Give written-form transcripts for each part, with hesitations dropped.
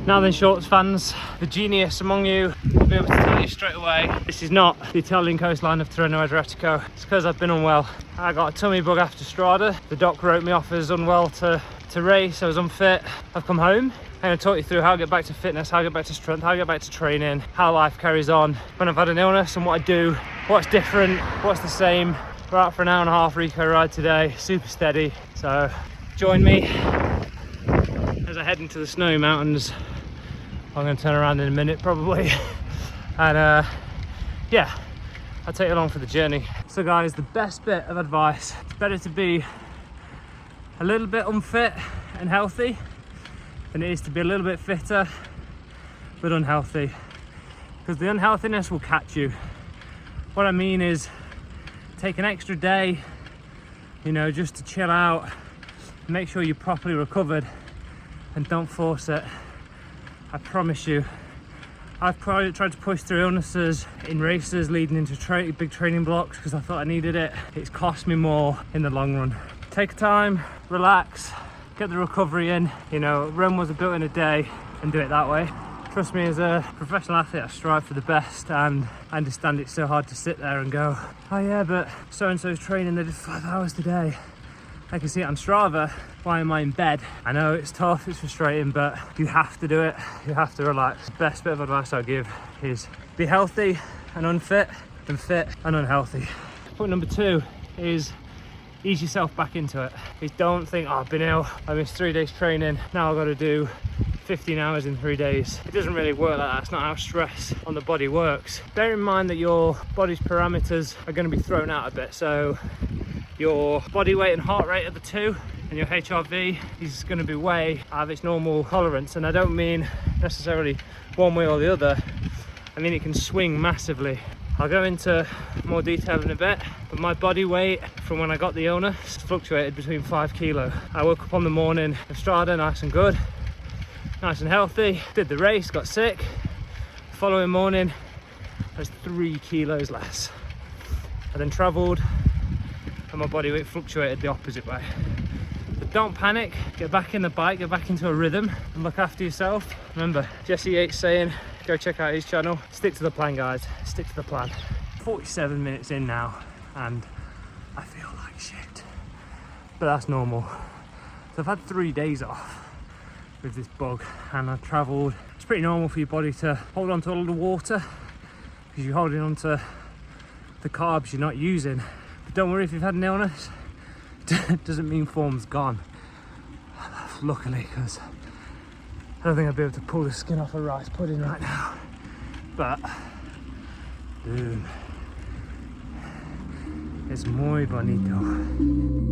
Now then, shorts fans, the genius among you will be able to tell you straight away, this is not the Italian coastline of Tirreno-Adriatco. It's because I've been unwell. I got a tummy bug after Strade. The doc wrote me off as unwell to race. I was unfit. I've come home. I'm going to talk you through how I get back to fitness, how I get back to strength, how I get back to training, how life carries on when I've had an illness and what I do, what's different, what's the same. We're out for an hour and a half Rico ride today, super steady. So join me as I head into the snowy mountains. I'm going to turn around in a minute probably, and yeah, I'll take you along for the journey. So guys, the best bit of advice, it's better to be a little bit unfit and healthy than it is to be a little bit fitter but unhealthy, because the unhealthiness will catch you. What I mean is, take an extra day, you know, just to chill out, make sure you're properly recovered and don't force it. I promise you, I've probably tried to push through illnesses in races leading into big training blocks because I thought I needed it. It's cost me more in the long run. Take time, relax, get the recovery in. You know, Rome wasn't built in a day, and do it that way. Trust me, as a professional athlete, I strive for the best, and I understand it's so hard to sit there and go, oh yeah, but so-and-so's training, they did 5 hours today. I can see it on Strava. Why am I in bed? I know it's tough, it's frustrating, but you have to do it. You have to relax. The best bit of advice I'll give is be healthy and unfit, and fit and unhealthy. Point number 2 is ease yourself back into it. Is don't think, oh, I've been ill, I missed 3 days training, now I've got to do 15 hours in 3 days. It doesn't really work like that. It's not how stress on the body works. Bear in mind that your body's parameters are going to be thrown out a bit. So your body weight and heart rate are the two, and your HRV is going to be way out of its normal tolerance. And I don't mean necessarily one way or the other, I mean it can swing massively. I'll go into more detail in a bit, but my body weight from when I got the illness fluctuated between 5 kilo. I woke up on the morning of Strade nice and good, nice and healthy, did the race, got sick. The following morning I was 3 kilos less. I then travelled and my body weight fluctuated the opposite way. But don't panic, get back in the bike, get back into a rhythm and look after yourself. Remember, Jesse Yates saying, go check out his channel. Stick to the plan, guys, stick to the plan. 47 minutes in now and I feel like shit, but that's normal. So I've had 3 days off with this bug and I've travelled. It's pretty normal for your body to hold on to a lot of water because you're holding on to the carbs you're not using. But don't worry if you've had an illness, it doesn't mean form's gone. Luckily, because I don't think I'd be able to pull the skin off a rice pudding right now. But, dude, es muy bonito.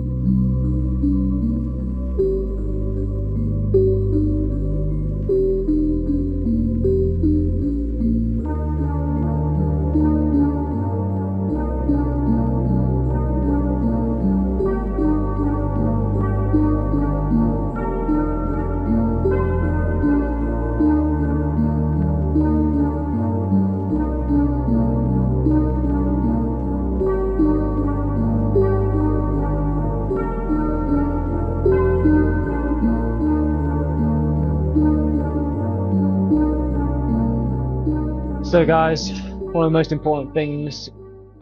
So guys, one of the most important things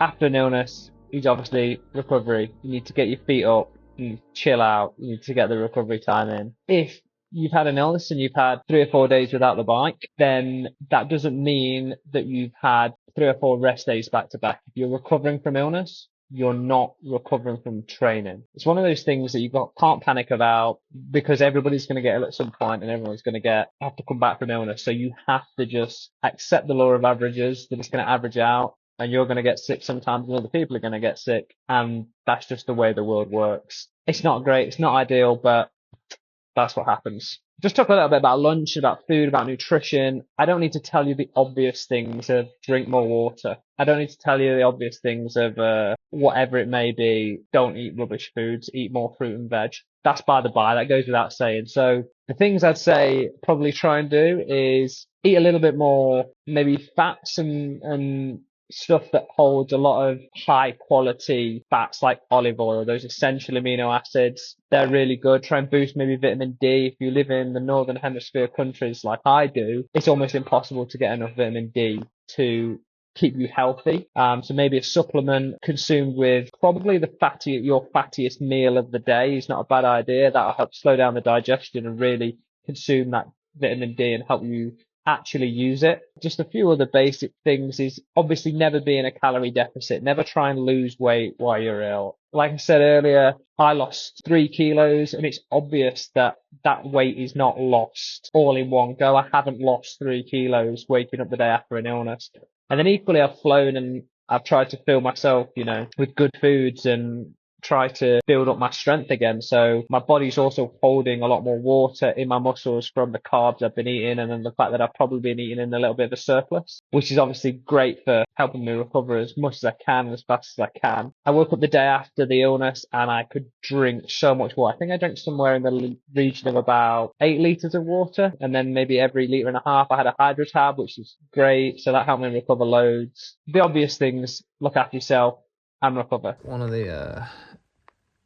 after an illness is obviously recovery. You need to get your feet up, you need to chill out, you need to get the recovery time in. If you've had an illness and you've had 3 or 4 days without the bike, then that doesn't mean that you've had 3 or 4 rest days back to back. If you're recovering from illness, you're not recovering from training. It's one of those things that can't panic about, because everybody's going to get ill at some point and everyone's going to have to come back from illness. So you have to just accept the law of averages, that it's going to average out and you're going to get sick sometimes and other people are going to get sick. And that's just the way the world works. It's not great. It's not ideal, but that's what happens. Just talk a little bit about lunch, about food, about nutrition. I don't need to tell you the obvious things of drink more water. I don't need to tell you the obvious things of whatever it may be. Don't eat rubbish foods. Eat more fruit and veg. That's by the by. That goes without saying. So the things I'd say probably try and do is eat a little bit more, maybe fats and stuff that holds a lot of high quality fats like olive oil, those essential amino acids. They're really good. Try and boost maybe vitamin D. If you live in the northern hemisphere countries like I do, it's almost impossible to get enough vitamin D to keep you healthy. So maybe a supplement consumed with probably your fattiest meal of the day is not a bad idea. That'll help slow down the digestion and really consume that vitamin D and help you actually use it. Just a few other basic things is obviously never be in a calorie deficit. Never try and lose weight while you're ill. Like I said earlier, I lost 3 kilos and it's obvious that that weight is not lost all in one go. I haven't lost 3 kilos waking up the day after an illness. And then equally I've flown and I've tried to fill myself, with good foods and try to build up my strength again. So my body's also holding a lot more water in my muscles from the carbs I've been eating and then the fact that I've probably been eating in a little bit of a surplus, which is obviously great for helping me recover as much as I can and as fast as I can. I woke up the day after the illness and I could drink so much water. I think I drank somewhere in the region of about 8 litres of water, and then maybe every litre and a half I had a hydro tab, which is great. So that helped me recover loads. The obvious things: look after yourself and recover. One of the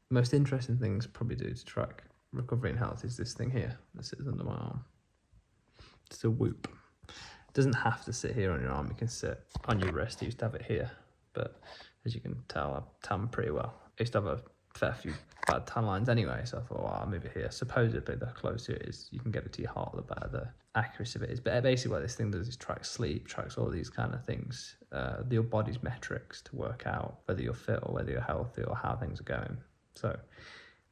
most interesting things probably do to track recovery and health is this thing here that sits under my arm. It's a Whoop. It doesn't have to sit here on your arm. You can sit on your wrist. I used to have it here, but as you can tell, I tan pretty well. I used to have a fair few bad tan lines anyway, so I thought, well, I'll move it here. Supposedly, the closer it is, you can get it to your heart, the better the accuracy of it is. But basically what this thing does is tracks sleep, tracks all these kind of things, your body's metrics to work out whether you're fit or whether you're healthy or how things are going. So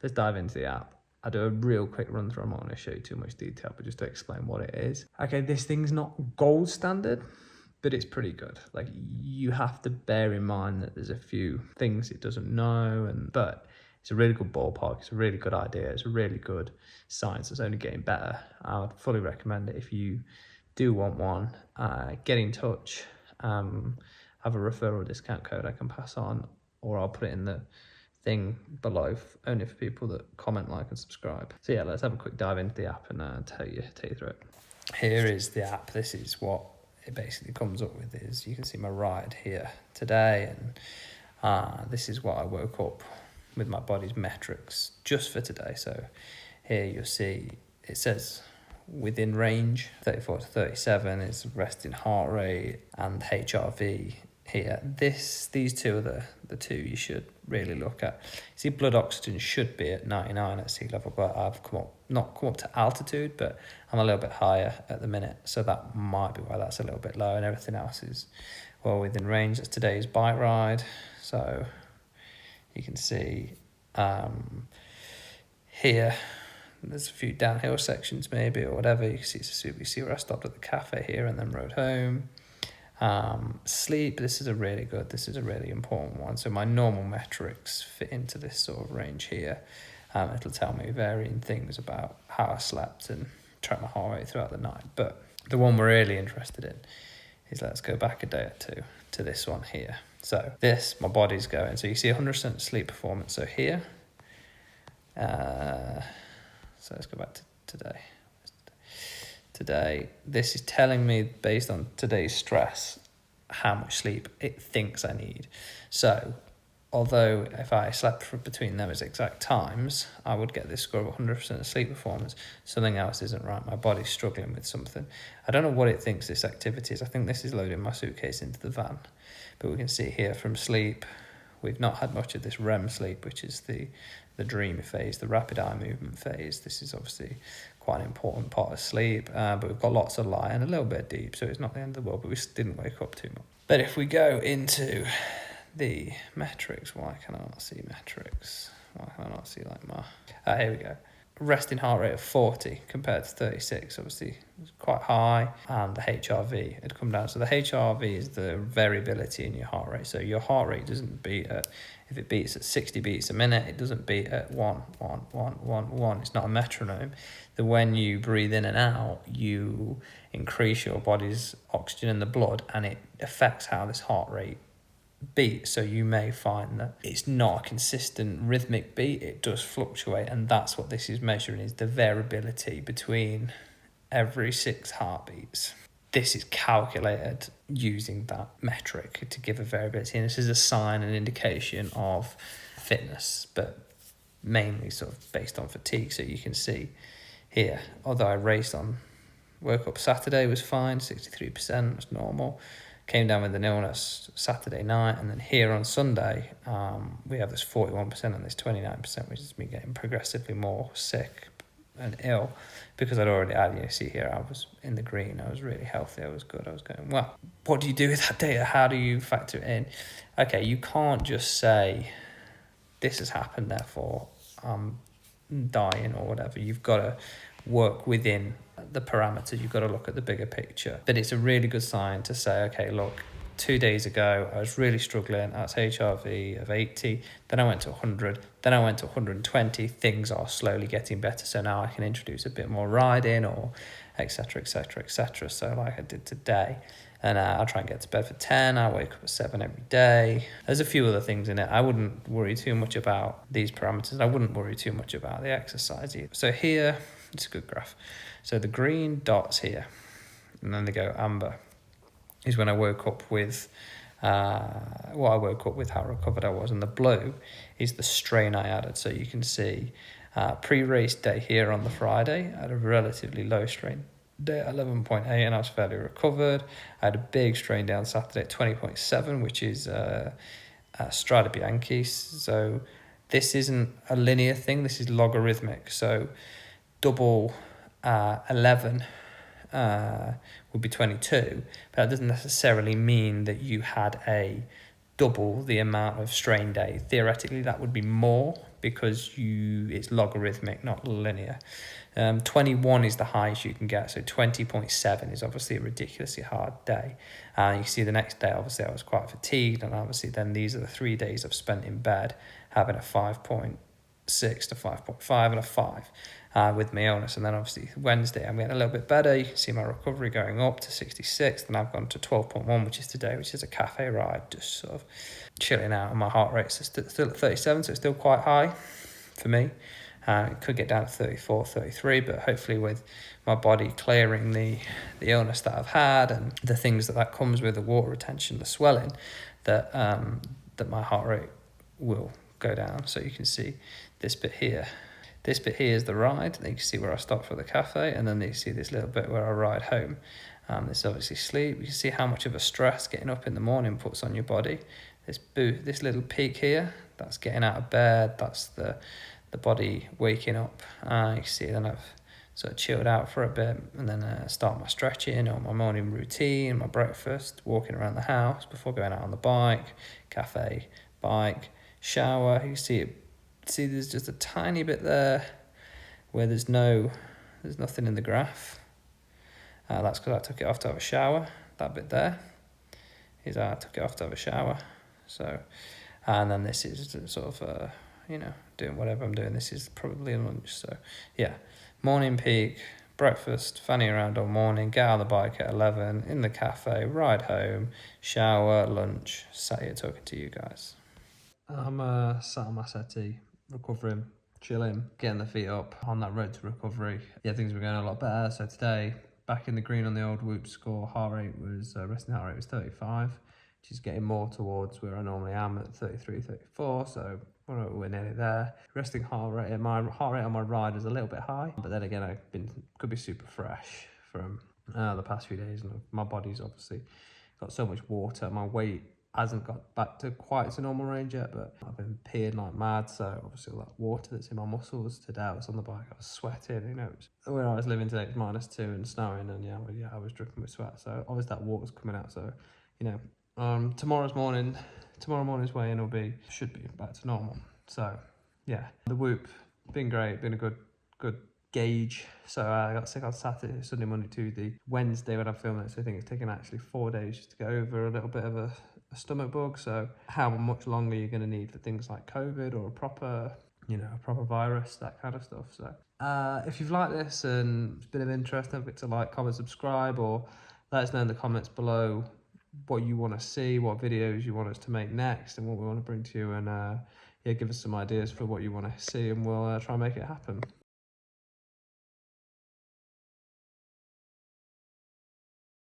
let's dive into the app. I'll do a real quick run through. I'm not going to show you too much detail, but just to explain what it is. Okay, this thing's not gold standard, but it's pretty good. Like, you have to bear in mind that there's a few things it doesn't know, but it's a really good ballpark. It's a really good idea. It's a really good science that's only getting better. I would fully recommend it if you do want one. Get in touch. Have a referral discount code I can pass on, or I'll put it in the thing below, only for people that comment, like, and subscribe. So yeah, let's have a quick dive into the app and tell you through it. Here is the app. This is what it basically comes up with. Is you can see my ride here today, and this is what I woke up with my body's metrics just for today. So here you'll see it says within range 34 to 37 is resting heart rate and HRV. Here, these two are the two you should really look at. See, blood oxygen should be at 99 at sea level, but I've not come up to altitude, but I'm a little bit higher at the minute, so that might be why that's a little bit low, and everything else is well within range. That's today's bike ride, so you can see here there's a few downhill sections maybe or whatever. You can see where I stopped at the cafe here and then rode home. Sleep, this is a really important one. So my normal metrics fit into this sort of range here. It'll tell me varying things about how I slept and track my heart rate throughout the night. But the one we're really interested in is, let's go back a day or two to this one here. So this, my body's going. So you see 100% sleep performance. So here, so let's go back to today. Today, this is telling me, based on today's stress, how much sleep it thinks I need. So, although if I slept between those exact times, I would get this score of 100% sleep performance, something else isn't right. My body's struggling with something. I don't know what it thinks this activity is. I think this is loading my suitcase into the van. But we can see here from sleep, we've not had much of this REM sleep, which is the dream phase, the rapid eye movement phase. This is obviously quite an important part of sleep, but we've got lots of light and a little bit of deep, so it's not the end of the world, but we didn't wake up too much. But if we go into the metrics, why can I not see metrics? Why can I not see like my... here we go. resting heart rate of 40 compared to 36, obviously it was quite high, and the HRV had come down. So the HRV is the variability in your heart rate. So your heart rate doesn't beat at, if it beats at 60 beats a minute, it doesn't beat at 1, 1, 1, 1, 1. It's not a metronome. That when you breathe in and out, you increase your body's oxygen in the blood, and it affects how this heart rate beat. So you may find that it's not a consistent rhythmic beat, it does fluctuate, and that's what this is measuring, is the variability between every 6 heartbeats. This is calculated using that metric to give a variability, and this is a sign and indication of fitness, but mainly sort of based on fatigue. So you can see here, although I raced on, woke up Saturday was fine, 63% was normal, came down with an illness Saturday night, and then here on Sunday, we have this 41% and this 29%, which is me getting progressively more sick and ill, because I'd already had, you see here, I was in the green, I was really healthy, I was good, I was going well. What do you do with that data? How do you factor it in? Okay, you can't just say, this has happened, therefore I'm dying or whatever. You've got to work within the parameters. You've got to look at the bigger picture. But it's a really good sign to say, okay, look, 2 days ago I was really struggling. That's HRV of 80. Then I went to 100. Then I went to 120. Things are slowly getting better. So now I can introduce a bit more riding, or etc., etc., etc. So like I did today. And I'll try and get to bed for 10. I wake up at 7 every day. There's a few other things in it. I wouldn't worry too much about these parameters. I wouldn't worry too much about the exercise either. So here, it's a good graph. So the green dots here, and then they go amber, is when I woke up with, I woke up with, how recovered I was. And the blue is the strain I added. So you can see pre-race day here on the Friday, I had a relatively low strain day at 11.8, and I was fairly recovered. I had a big strain down Saturday at 20.7, which is Strade Bianche. So this isn't a linear thing, this is logarithmic. So double 11 would be 22, but that doesn't necessarily mean that you had a double the amount of strain day. Theoretically, that would be more, because it's logarithmic, not linear. 21 is the highest you can get, so 20.7 is obviously a ridiculously hard day. You see the next day, obviously I was quite fatigued, and obviously then these are the 3 days I've spent in bed, having a 5.6 to 5.5 and a 5 with my illness. And then obviously Wednesday I'm getting a little bit better. You can see my recovery going up to 66, and I've gone to 12.1, which is today, which is a cafe ride, just sort of chilling out, and my heart rate's still at 37, so it's still quite high for me. It could get down to 34, 33, but hopefully with my body clearing the illness that I've had, and the things that comes with, the water retention, the swelling, that my heart rate will go down. So you can see this bit here. This bit here is the ride. You can see where I stopped for the cafe, and then you see this little bit where I ride home. This is obviously sleep. You can see how much of a stress getting up in the morning puts on your body. This little peak here, that's getting out of bed. That's the body waking up. You can see then I've sort of chilled out for a bit, and then start my stretching or my morning routine, my breakfast, walking around the house before going out on the bike, cafe, bike, shower. You can see there's just a tiny bit there where there's nothing in the graph. That's because I took it off to have a shower. That bit there is I took it off to have a shower. So, and then this is sort of doing whatever I'm doing. This is probably lunch. So yeah, morning peak, breakfast, fanning around all morning, get on the bike at 11, in the cafe, ride home, shower, lunch, sat here talking to you guys. I'm sat on my settee, recovering, chilling, getting the feet up on that road to recovery. Yeah, things were going a lot better. So today, back in the green on the old Whoop score, resting heart rate was 35, which is getting more towards where I normally am at 33, 34. So we're nearly there. Resting heart rate, my heart rate on my ride is a little bit high, but then again, could be super fresh from the past few days, and my body's obviously got so much water. My weight hasn't got back to quite its normal range yet, but I've been peeing like mad. So obviously all that water that's in my muscles. Today I was on the bike, I was sweating. Where I was living today, it's -2 and snowing, and I was dripping with sweat. So obviously that water's coming out. So tomorrow morning's weigh-in should be back to normal. So yeah, the Whoop been great, been a good good gauge. So I got sick on Saturday, Sunday, Monday, Tuesday, Wednesday when I'm filming it. So I think it's taken actually 4 days just to get over a little bit of a stomach bug. So how much longer you're going to need for things like COVID or a proper virus, that kind of stuff. So if you've liked this and it's been of interest, don't forget to like, comment, subscribe, or let us know in the comments below what you want to see, what videos you want us to make next, and what we want to bring to you, and give us some ideas for what you want to see, and we'll try and make it happen.